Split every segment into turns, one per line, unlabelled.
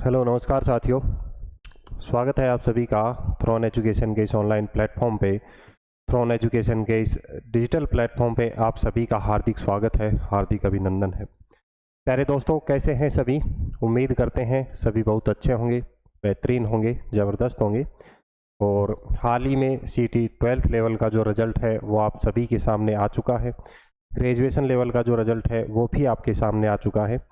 Hello नमस्कार साथियों। स्वागत है आप सभी का थ्रॉन एजुकेशन के इस ऑनलाइन प्लेटफॉर्म पे। थ्रॉन एजुकेशन के इस डिजिटल प्लेटफॉर्म पे आप सभी का हार्दिक स्वागत है, हार्दिक अभिनंदन है। प्यारे दोस्तों, कैसे हैं सभी? उम्मीद करते हैं सभी बहुत अच्छे होंगे, बेहतरीन होंगे, ज़बरदस्त होंगे। और हाल ही में सीटी 12th लेवल का जो रिज़ल्ट है वो आप सभी के सामने आ चुका है। ग्रेजुएशन लेवल का जो रिज़ल्ट है वो भी आपके सामने आ चुका है।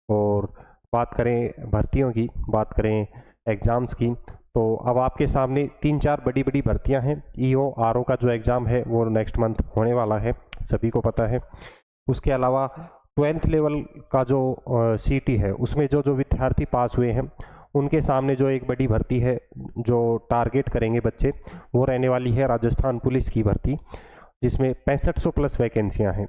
और बात करें भर्तियों की, बात करें एग्ज़ाम्स की, तो अब आपके सामने 3-4 बड़ी बड़ी भर्तियां हैं। ईओ आरओ का जो एग्ज़ाम है वो नेक्स्ट मंथ होने वाला है, सभी को पता है। उसके अलावा 12th लेवल का जो सीटी है उसमें जो जो विद्यार्थी पास हुए हैं उनके सामने जो एक बड़ी भर्ती है जो टारगेट करेंगे बच्चे, वो रहने वाली है राजस्थान पुलिस की भर्ती, जिसमें 6500 प्लस वैकेंसियाँ हैं।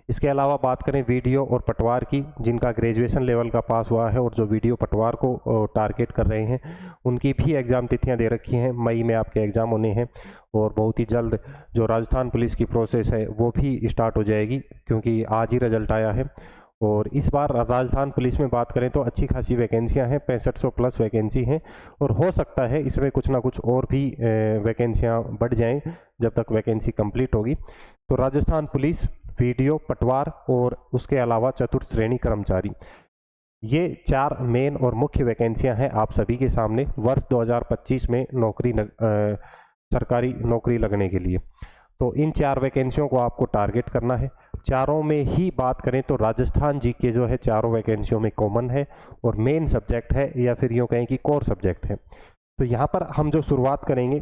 इसके अलावा बात करें वीडियो और पटवार की, जिनका ग्रेजुएशन लेवल का पास हुआ है और जो वीडियो पटवार को टारगेट कर रहे हैं, उनकी भी एग्ज़ाम तिथियां दे रखी हैं। मई में आपके एग्ज़ाम होने हैं और बहुत ही जल्द जो राजस्थान पुलिस की प्रोसेस है वो भी स्टार्ट हो जाएगी, क्योंकि आज ही रिजल्ट आया है। और इस बार राजस्थान पुलिस में बात करें तो अच्छी खासी वैकेंसियां हैं, 6500 प्लस वैकेंसी हैं। और हो सकता है इसमें कुछ ना कुछ और भी वैकेंसियां बढ़ जाएं जब तक वैकेंसी कंप्लीट होगी। तो राजस्थान पुलिस, वीडियो, पटवार और उसके अलावा चतुर्थ श्रेणी कर्मचारी, ये 4 मेन और मुख्य वैकेंसियां हैं आप सभी के सामने वर्ष 2025 में सरकारी नौकरी लगने के लिए। तो इन 4 वैकेंसियों को आपको टारगेट करना है। चारों में ही बात करें तो राजस्थान जी के जो है चारों वैकेंसियों में कॉमन है और मेन सब्जेक्ट है, या फिर यूँ कहें कि कोर सब्जेक्ट है। तो यहाँ पर हम जो शुरुआत करेंगे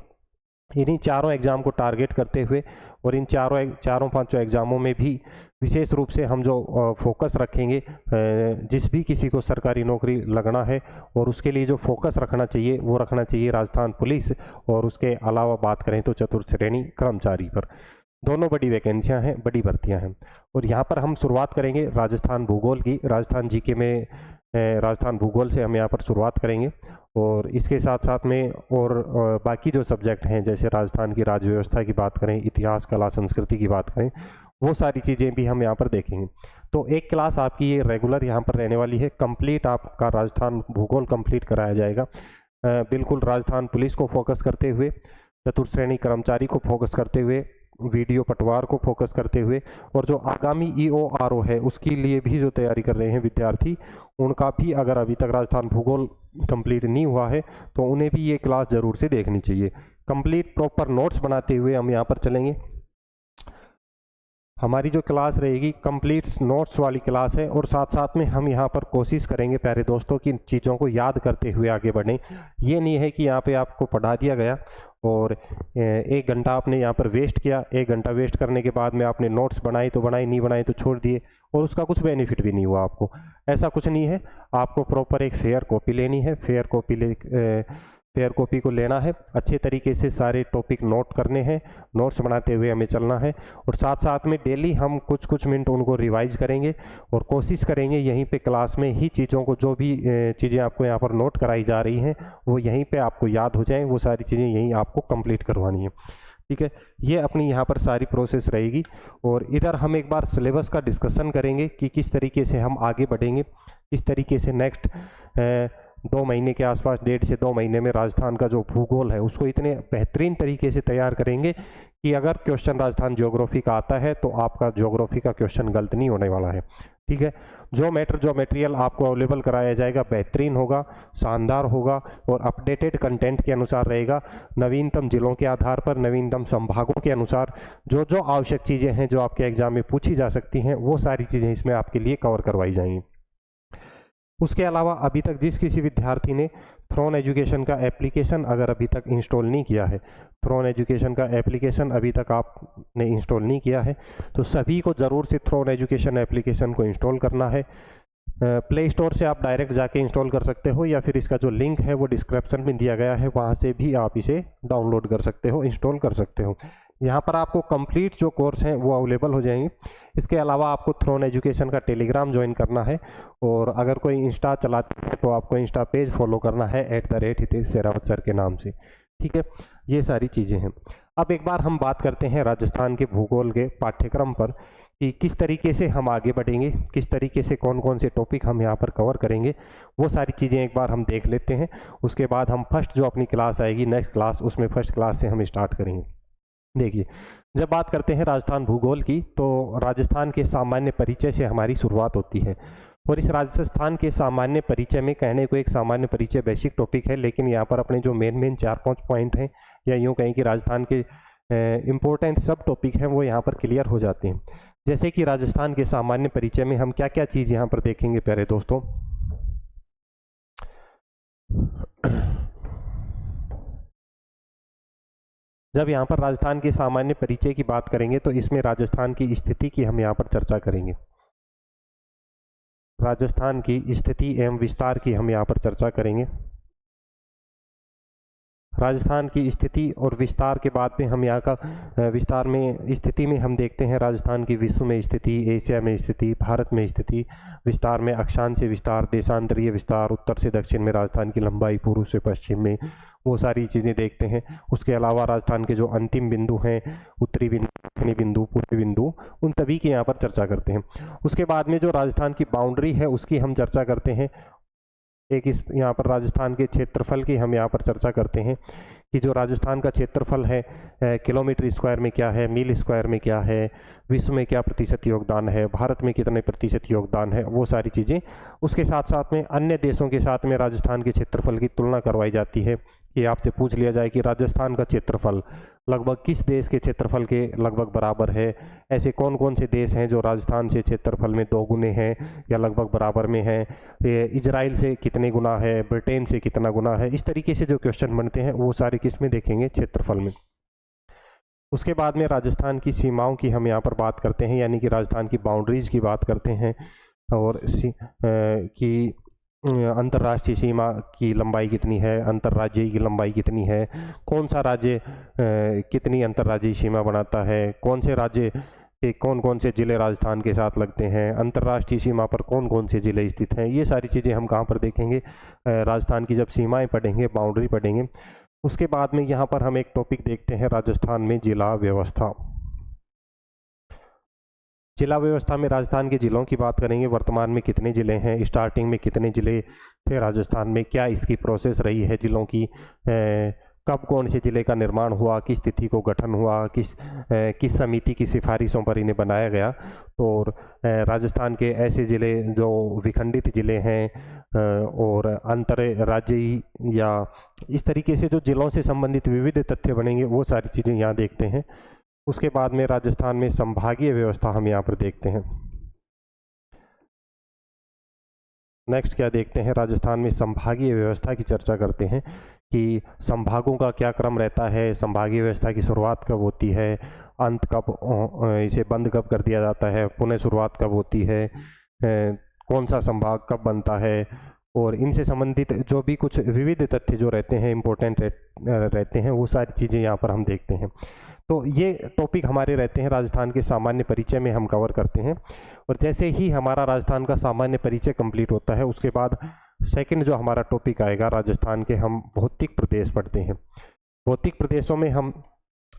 इन्हीं चारों एग्ज़ाम को टारगेट करते हुए, और इन चारों पांचों एग्ज़ामों में भी विशेष रूप से हम जो फोकस रखेंगे, जिस भी किसी को सरकारी नौकरी लगना है और उसके लिए जो फोकस रखना चाहिए वो रखना चाहिए राजस्थान पुलिस। और उसके अलावा बात करें तो चतुर्थ श्रेणी कर्मचारी पर, दोनों बड़ी वैकेंसियां हैं, बड़ी भर्तियां हैं। और यहाँ पर हम शुरुआत करेंगे राजस्थान भूगोल की। राजस्थान जीके में राजस्थान भूगोल से हम यहाँ पर शुरुआत करेंगे। और इसके साथ साथ में और बाकी जो सब्जेक्ट हैं, जैसे राजस्थान की राज्य व्यवस्था की बात करें, इतिहास, कला, संस्कृति की बात करें, वो सारी चीज़ें भी हम यहाँ पर देखेंगे। तो एक क्लास आपकी ये रेगुलर यहाँ पर रहने वाली है। कंप्लीट आपका राजस्थान भूगोल कंप्लीट कराया जाएगा, बिल्कुल राजस्थान पुलिस को फोकस करते हुए, चतुर्थ श्रेणी कर्मचारी को फोकस करते हुए, वीडियो पटवार को फोकस करते हुए, और जो आगामी ईओ आरओ है उसके लिए भी जो तैयारी कर रहे हैं विद्यार्थी, उनका भी अगर अभी तक राजस्थान भूगोल कंप्लीट नहीं हुआ है तो उन्हें भी ये क्लास ज़रूर से देखनी चाहिए। कंप्लीट प्रॉपर नोट्स बनाते हुए हम यहाँ पर चलेंगे। हमारी जो क्लास रहेगी कंप्लीट नोट्स वाली क्लास है, और साथ साथ में हम यहाँ पर कोशिश करेंगे प्यारे दोस्तों कि चीज़ों को याद करते हुए आगे बढ़ें। ये नहीं है कि यहाँ पे आपको पढ़ा दिया गया और 1 घंटा आपने यहाँ पर वेस्ट किया, 1 घंटा वेस्ट करने के बाद में आपने नोट्स बनाई तो बनाई, नहीं बनाई तो छोड़ दिए, और उसका कुछ बेनिफिट भी नहीं हुआ आपको। ऐसा कुछ नहीं है। आपको प्रॉपर एक फेयर कॉपी लेनी है, फेयर कॉपी को लेना है, अच्छे तरीके से सारे टॉपिक नोट करने हैं, नोट्स बनाते हुए हमें चलना है। और साथ साथ में डेली हम कुछ कुछ मिनट उनको रिवाइज करेंगे और कोशिश करेंगे यहीं पे क्लास में ही चीज़ों को, जो भी चीज़ें आपको यहाँ पर नोट कराई जा रही हैं वो यहीं पे आपको याद हो जाएं, वो सारी चीज़ें यहीं आपको कंप्लीट करवानी है। ठीक है, ये अपनी यहाँ पर सारी प्रोसेस रहेगी। और इधर हम एक बार सिलेबस का डिस्कशन करेंगे कि किस तरीके से हम आगे बढ़ेंगे, किस तरीके से नेक्स्ट 2 महीने के आसपास, 1.5 से 2 महीने में राजस्थान का जो भूगोल है उसको इतने बेहतरीन तरीके से तैयार करेंगे कि अगर क्वेश्चन राजस्थान ज्योग्राफी का आता है तो आपका ज्योग्राफी का क्वेश्चन गलत नहीं होने वाला है। ठीक है, जो मटेरियल आपको अवेलेबल कराया जाएगा बेहतरीन होगा, शानदार होगा और अपडेटेड कंटेंट के अनुसार रहेगा। नवीनतम जिलों के आधार पर, नवीनतम संभागों के अनुसार जो जो आवश्यक चीज़ें हैं जो आपके एग्जाम में पूछी जा सकती हैं, वो सारी चीज़ें इसमें आपके लिए कवर करवाई जाएंगी। उसके अलावा अभी तक जिस किसी विद्यार्थी ने थ्रॉन एजुकेशन का एप्लीकेशन अगर अभी तक इंस्टॉल नहीं किया है, थ्रॉन एजुकेशन का एप्लीकेशन अभी तक आपने इंस्टॉल नहीं किया है, तो सभी को ज़रूर से थ्रॉन एजुकेशन एप्लीकेशन को इंस्टॉल करना है। प्ले स्टोर से आप डायरेक्ट जाके इंस्टॉल कर सकते हो, या फिर इसका जो लिंक है वो डिस्क्रिप्शन में दिया गया है, वहाँ से भी आप इसे डाउनलोड कर सकते हो, इंस्टॉल कर सकते हो। यहाँ पर आपको कंप्लीट जो कोर्स हैं वो अवेलेबल हो जाएंगे। इसके अलावा आपको थ्रॉन एजुकेशन का टेलीग्राम ज्वाइन करना है, और अगर कोई इंस्टा चलाते हैं तो आपको इंस्टा पेज फॉलो करना है @हितेश शेरावत सर के नाम से। ठीक है, ये सारी चीज़ें हैं। अब एक बार हम बात करते हैं राजस्थान के भूगोल के पाठ्यक्रम पर कि किस तरीके से हम आगे बढ़ेंगे, किस तरीके से कौन कौन से टॉपिक हम यहाँ पर कवर करेंगे, वो सारी चीज़ें एक बार हम देख लेते हैं। उसके बाद हम फर्स्ट जो अपनी क्लास आएगी नेक्स्ट क्लास, उसमें फर्स्ट क्लास से हम स्टार्ट करेंगे। देखिए, जब बात करते हैं राजस्थान भूगोल की, तो राजस्थान के सामान्य परिचय से हमारी शुरुआत होती है। और इस राजस्थान के सामान्य परिचय में, कहने को एक सामान्य परिचय बेसिक टॉपिक है, लेकिन यहाँ पर अपने जो मेन 4-5 पॉइंट हैं, या यूँ कहें कि राजस्थान के इम्पोर्टेंट सब टॉपिक हैं, वो यहाँ पर क्लियर हो जाते हैं। जैसे कि राजस्थान के सामान्य परिचय में हम क्या क्या चीज़ यहाँ पर देखेंगे प्यारे दोस्तों। जब यहाँ पर राजस्थान के सामान्य परिचय की बात करेंगे तो इसमें राजस्थान की स्थिति की हम यहाँ पर चर्चा करेंगे। राजस्थान की स्थिति एवं विस्तार की हम यहाँ पर चर्चा करेंगे। राजस्थान की स्थिति और विस्तार के बाद में हम यहाँ का विस्तार में स्थिति में हम देखते हैं राजस्थान की विश्व में स्थिति, एशिया में स्थिति, भारत में स्थिति, विस्तार में अक्षांशीय विस्तार, देशांतरीय विस्तार, उत्तर से दक्षिण में राजस्थान की लंबाई, पूर्व से पश्चिम में, वो सारी चीज़ें देखते हैं। उसके अलावा राजस्थान के जो अंतिम बिंदु हैं, उत्तरी बिंदु, दक्षिणी बिंदु, पूर्वी बिंदु, उन सभी की यहाँ पर चर्चा करते हैं। उसके बाद में जो राजस्थान की बाउंड्री है उसकी हम चर्चा करते हैं। एक इस यहाँ पर राजस्थान के क्षेत्रफल की हम यहाँ पर चर्चा करते हैं कि जो राजस्थान का क्षेत्रफल है किलोमीटर स्क्वायर में क्या है, मील स्क्वायर में क्या है, विश्व में क्या प्रतिशत योगदान है, भारत में कितने प्रतिशत योगदान है, वो सारी चीज़ें। उसके साथ साथ में अन्य देशों के साथ में राजस्थान के क्षेत्रफल की तुलना करवाई जाती है कि आपसे पूछ लिया जाए कि राजस्थान का क्षेत्रफल लगभग किस देश के क्षेत्रफल के लगभग बराबर है। ऐसे कौन कौन से देश हैं जो राजस्थान से क्षेत्रफल में 2 गुने हैं या लगभग बराबर में हैं, इजराइल से कितने गुना है, ब्रिटेन से कितना गुना है। इस तरीके से जो क्वेश्चन बनते हैं वो सारे किस में देखेंगे, क्षेत्रफल में। उसके बाद में राजस्थान की सीमाओं की हम यहाँ पर बात करते हैं, यानी कि राजस्थान की बाउंड्रीज की बात करते हैं, और कि अंतर्राष्ट्रीय सीमा की लंबाई कितनी है, अंतर्राज्यीय की लंबाई कितनी है, कौन सा राज्य कितनी अंतर्राज्यीय सीमा बनाता है, कौन से राज्य के कौन कौन से ज़िले राजस्थान के साथ लगते हैं, अंतर्राष्ट्रीय सीमा पर कौन कौन से ज़िले स्थित हैं। ये सारी चीज़ें हम कहाँ पर देखेंगे, राजस्थान की जब सीमाएं पढ़ेंगे, बाउंड्री पढ़ेंगे। उसके बाद में यहाँ पर हम एक टॉपिक देखते हैं राजस्थान में जिला व्यवस्था। जिला व्यवस्था में राजस्थान के ज़िलों की बात करेंगे। वर्तमान में कितने ज़िले हैं, स्टार्टिंग में कितने ज़िले थे राजस्थान में, क्या इसकी प्रोसेस रही है ज़िलों की, कब कौन से ज़िले का निर्माण हुआ, किस तिथि को गठन हुआ, किस समिति की सिफारिशों पर इन्हें बनाया गया। तो राजस्थान के ऐसे ज़िले जो विखंडित ज़िले हैं और अंतर्राज्यीय या इस तरीके से जो ज़िलों से संबंधित विविध तथ्य बनेंगे, वो सारी चीज़ें यहाँ देखते हैं। उसके बाद में राजस्थान में संभागीय व्यवस्था हम यहाँ पर देखते हैं। नेक्स्ट क्या देखते हैं, राजस्थान में संभागीय व्यवस्था की चर्चा करते हैं कि संभागों का क्या क्रम रहता है, संभागीय व्यवस्था की शुरुआत कब होती है, अंत कब, इसे बंद कब कर दिया जाता है, पुनः शुरुआत कब होती है, कौन सा संभाग कब बनता है, और इनसे संबंधित जो भी कुछ विविध तथ्य जो रहते हैं, इम्पोर्टेंट रहते हैं, वो सारी चीज़ें यहाँ पर हम देखते हैं। तो ये टॉपिक हमारे रहते हैं राजस्थान के सामान्य परिचय में हम कवर करते हैं। और जैसे ही हमारा राजस्थान का सामान्य परिचय कंप्लीट होता है, उसके बाद सेकंड जो हमारा टॉपिक आएगा राजस्थान के, हम भौतिक प्रदेश पढ़ते हैं। भौतिक प्रदेशों में हम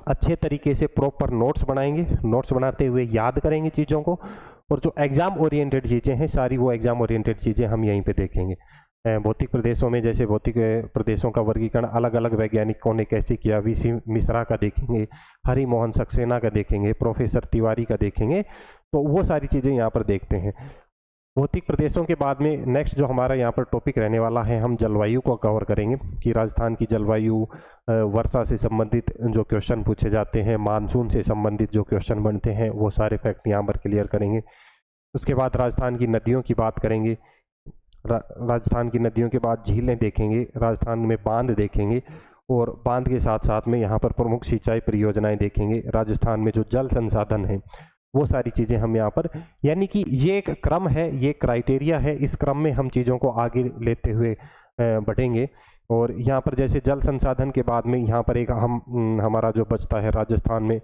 अच्छे तरीके से प्रॉपर नोट्स बनाएंगे, नोट्स बनाते हुए याद करेंगे चीज़ों को, और जो एग्ज़ाम ओरिएंटेड चीज़ें हैं सारी वो एग्ज़ाम ओरिएंटेड चीज़ें हम यहीं पे देखेंगे। भौतिक प्रदेशों में जैसे भौतिक प्रदेशों का वर्गीकरण अलग अलग वैज्ञानिकों ने कैसे किया, वीसी मिश्रा का देखेंगे, हरि मोहन सक्सेना का देखेंगे, प्रोफेसर तिवारी का देखेंगे। तो वो सारी चीज़ें यहाँ पर देखते हैं। भौतिक प्रदेशों के बाद में नेक्स्ट जो हमारा यहाँ पर टॉपिक रहने वाला है, हम जलवायु को कवर करेंगे कि राजस्थान की जलवायु, वर्षा से संबंधित जो क्वेश्चन पूछे जाते हैं, मानसून से संबंधित जो क्वेश्चन बनते हैं, वो सारे फैक्ट यहाँ पर क्लियर करेंगे। उसके बाद राजस्थान की नदियों की बात करेंगे। राजस्थान की नदियों के बाद झीलें देखेंगे, राजस्थान में बांध देखेंगे, और बांध के साथ साथ में यहाँ पर प्रमुख सिंचाई परियोजनाएं देखेंगे। राजस्थान में जो जल संसाधन है वो सारी चीज़ें हम यहाँ पर, यानी कि ये एक क्रम है, ये क्राइटेरिया है, इस क्रम में हम चीज़ों को आगे लेते हुए बढ़ेंगे। और यहाँ पर जैसे जल संसाधन के बाद में यहाँ पर एक हमारा जो बचता है राजस्थान में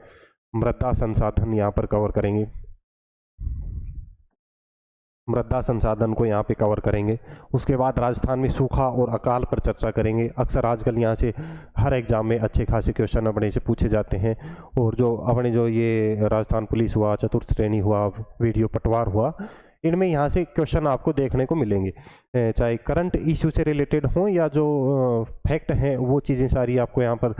मृदा संसाधन यहाँ पर कवर करेंगे। मृदा संसाधन को यहाँ पे कवर करेंगे। उसके बाद राजस्थान में सूखा और अकाल पर चर्चा करेंगे। अक्सर आजकल यहाँ से हर एग्ज़ाम में अच्छे खासे क्वेश्चन अपने से पूछे जाते हैं। और जो अपने जो ये राजस्थान पुलिस हुआ, चतुर्थ श्रेणी हुआ, वीडियो पटवार हुआ, इनमें यहाँ से क्वेश्चन आपको देखने को मिलेंगे, चाहे करंट इशू से रिलेटेड हों या जो फैक्ट हैं वो चीज़ें सारी आपको यहाँ पर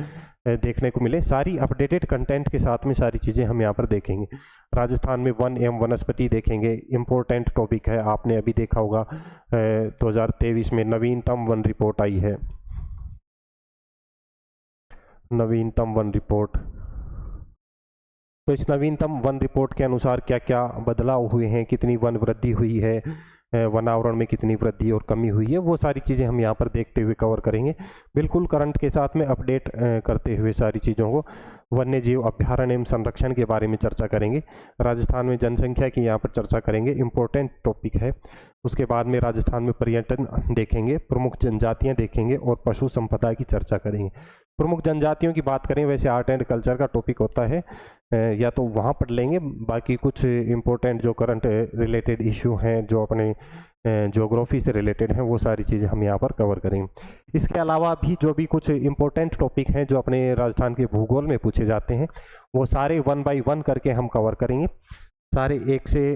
देखने को मिले। सारी अपडेटेड कंटेंट के साथ में सारी चीज़ें हम यहाँ पर देखेंगे। राजस्थान में वन एवं वनस्पति देखेंगे, इम्पोर्टेंट टॉपिक है, आपने अभी देखा होगा 2023 में नवीनतम वन रिपोर्ट आई है, नवीनतम वन रिपोर्ट। तो इस नवीनतम वन रिपोर्ट के अनुसार क्या क्या बदलाव हुए हैं, कितनी वन वृद्धि हुई है, वनावरण में कितनी वृद्धि और कमी हुई है, वो सारी चीज़ें हम यहाँ पर देखते हुए कवर करेंगे, बिल्कुल करंट के साथ में अपडेट करते हुए सारी चीज़ों को। वन्य जीव अभ्यारण्य एवं संरक्षण के बारे में चर्चा करेंगे। राजस्थान में जनसंख्या की यहाँ पर चर्चा करेंगे, इम्पोर्टेंट टॉपिक है। उसके बाद में राजस्थान में पर्यटन देखेंगे, प्रमुख जनजातियाँ देखेंगे और पशु संपदा की चर्चा करेंगे। प्रमुख जनजातियों की बात करें, वैसे आर्ट एंड कल्चर का टॉपिक होता है, या तो वहाँ पढ़ लेंगे, बाकी कुछ इम्पोर्टेंट जो करंट रिलेटेड इशू हैं, जो अपने ज्योग्राफी से रिलेटेड हैं, वो सारी चीज़ें हम यहाँ पर कवर करेंगे। इसके अलावा भी जो भी कुछ इम्पोर्टेंट टॉपिक हैं जो अपने राजस्थान के भूगोल में पूछे जाते हैं, वो सारे 1 बाय 1 करके हम कवर करेंगे। सारे एक से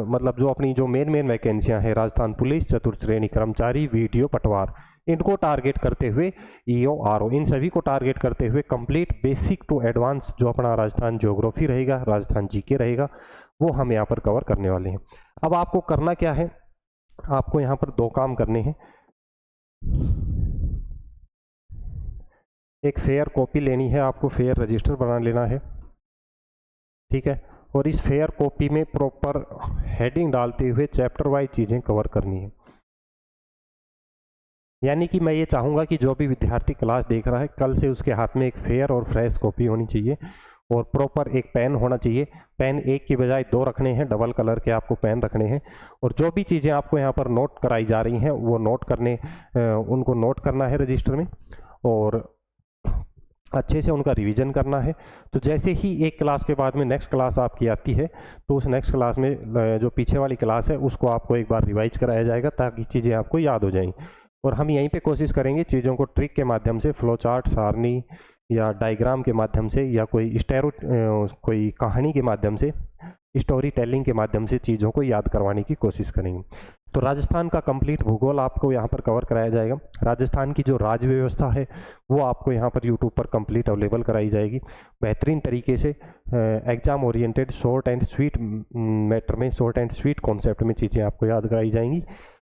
मतलब जो अपनी जो मेन वैकेंसियाँ हैं, राजस्थान पुलिस, चतुर्थ श्रेणी कर्मचारी, वीडियो पटवार, इनको टारगेट करते हुए ईओ आरओ, इन सभी को टारगेट करते हुए कंप्लीट बेसिक टू एडवांस जो अपना राजस्थान ज्योग्राफी रहेगा, राजस्थान जीके रहेगा, वो हम यहाँ पर कवर करने वाले हैं। अब आपको करना क्या है, आपको यहाँ पर 2 काम करने हैं। एक फेयर कॉपी लेनी है, आपको फेयर रजिस्टर बना लेना है, ठीक है। और इस फेयर कॉपी में प्रॉपर हेडिंग डालते हुए चैप्टर वाइज चीज़ें कवर करनी है। यानी कि मैं ये चाहूँगा कि जो भी विद्यार्थी क्लास देख रहा है, कल से उसके हाथ में एक फेयर और फ्रेश कॉपी होनी चाहिए और प्रॉपर एक पेन होना चाहिए। पेन एक की बजाय 2 रखने हैं, डबल कलर के आपको पेन रखने हैं। और जो भी चीज़ें आपको यहाँ पर नोट कराई जा रही हैं, वो उनको नोट करना है रजिस्टर में और अच्छे से उनका रिवीजन करना है। तो जैसे ही एक क्लास के बाद में नेक्स्ट क्लास आपकी आती है, तो उस नेक्स्ट क्लास में जो पीछे वाली क्लास है उसको आपको एक बार रिवाइज कराया जाएगा, ताकि चीज़ें आपको याद हो जाएंगी। और हम यहीं पे कोशिश करेंगे चीज़ों को ट्रिक के माध्यम से, फ्लो चार्ट, सारणी या डायग्राम के माध्यम से, या कोई कहानी के माध्यम से, स्टोरी टेलिंग के माध्यम से चीज़ों को याद करवाने की कोशिश करेंगे। तो राजस्थान का कंप्लीट भूगोल आपको यहाँ पर कवर कराया जाएगा। राजस्थान की जो राज्य व्यवस्था है वो आपको यहाँ पर यूट्यूब पर कंप्लीट अवेलेबल कराई जाएगी बेहतरीन तरीके से। Exam oriented short and sweet matter में, शॉर्ट एंड स्वीट कॉन्सेप्ट में चीज़ें आपको याद कराई जाएंगी।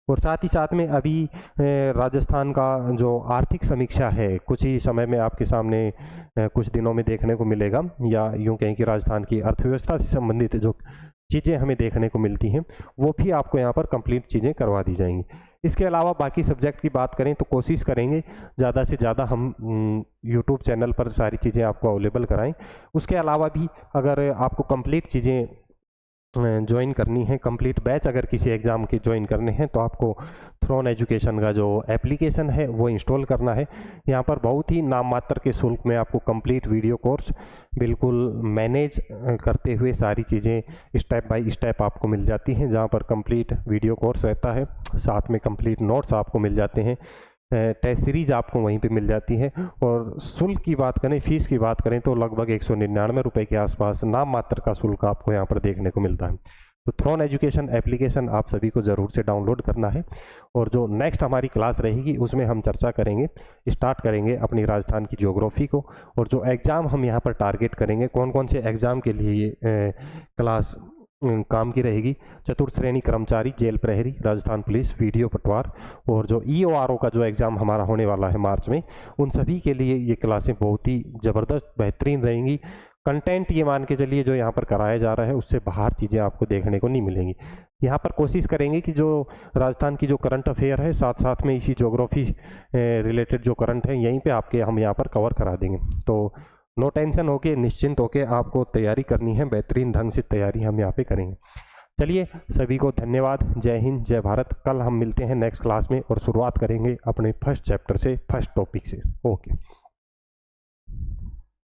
और साथ ही साथ में अभी राजस्थान का जो आर्थिक समीक्षा है, कुछ ही समय में आपके सामने कुछ दिनों में देखने को मिलेगा, या यूँ कहें कि राजस्थान की अर्थव्यवस्था से संबंधित जो चीज़ें हमें देखने को मिलती हैं, वो भी आपको यहाँ पर कंप्लीट चीज़ें करवा दी जाएंगी। इसके अलावा बाकी सब्जेक्ट की बात करें तो कोशिश करेंगे ज़्यादा से ज़्यादा हम यूट्यूब चैनल पर सारी चीज़ें आपको अवेलेबल कराएं। उसके अलावा भी अगर आपको कंप्लीट चीज़ें ज्वाइन करनी है, कंप्लीट बैच अगर किसी एग्ज़ाम के ज्वाइन करने हैं, तो आपको थ्रोन एजुकेशन का जो एप्लीकेशन है वो इंस्टॉल करना है। यहाँ पर बहुत ही नाम मात्र के शुल्क में आपको कंप्लीट वीडियो कोर्स बिल्कुल मैनेज करते हुए सारी चीज़ें स्टेप बाय स्टेप आपको मिल जाती हैं, जहाँ पर कंप्लीट वीडियो कोर्स रहता है, साथ में कंप्लीट नोट्स आपको मिल जाते हैं, टेस्ट सीरीज आपको वहीं पे मिल जाती है। और शुल्क की बात करें, फीस की बात करें, तो लगभग 199 रुपये के आसपास नाम मात्र का शुल्क आपको यहाँ पर देखने को मिलता है। तो थ्रोन एजुकेशन एप्लीकेशन आप सभी को ज़रूर से डाउनलोड करना है। और जो नेक्स्ट हमारी क्लास रहेगी उसमें हम चर्चा करेंगे, स्टार्ट करेंगे अपनी राजस्थान की ज्योग्राफी को, और जो एग्ज़ाम हम यहाँ पर टारगेट करेंगे, कौन कौन से एग्ज़ाम के लिए ये क्लास काम की रहेगी। चतुर्थ श्रेणी कर्मचारी, जेल प्रहरी, राजस्थान पुलिस, वीडियो पटवार, और जो ईओआरओ का जो एग्ज़ाम हमारा होने वाला है मार्च में, उन सभी के लिए ये क्लासें बहुत ही ज़बरदस्त बेहतरीन रहेंगी। कंटेंट ये मान के चलिए जो यहाँ पर कराया जा रहा है उससे बाहर चीज़ें आपको देखने को नहीं मिलेंगी। यहाँ पर कोशिश करेंगे कि जो राजस्थान की जो करंट अफेयर है, साथ साथ में इसी ज्योग्राफी रिलेटेड जो करंट है यहीं पे हम यहाँ पर कवर करा देंगे। तो नो टेंशन होके, निश्चिंत होके आपको तैयारी करनी है, बेहतरीन ढंग से तैयारी हम यहाँ पे करेंगे। चलिए सभी को धन्यवाद, जय हिंद, जय भारत। कल हम मिलते हैं नेक्स्ट क्लास में और शुरुआत करेंगे अपने फर्स्ट चैप्टर से, फर्स्ट टॉपिक से। ओके।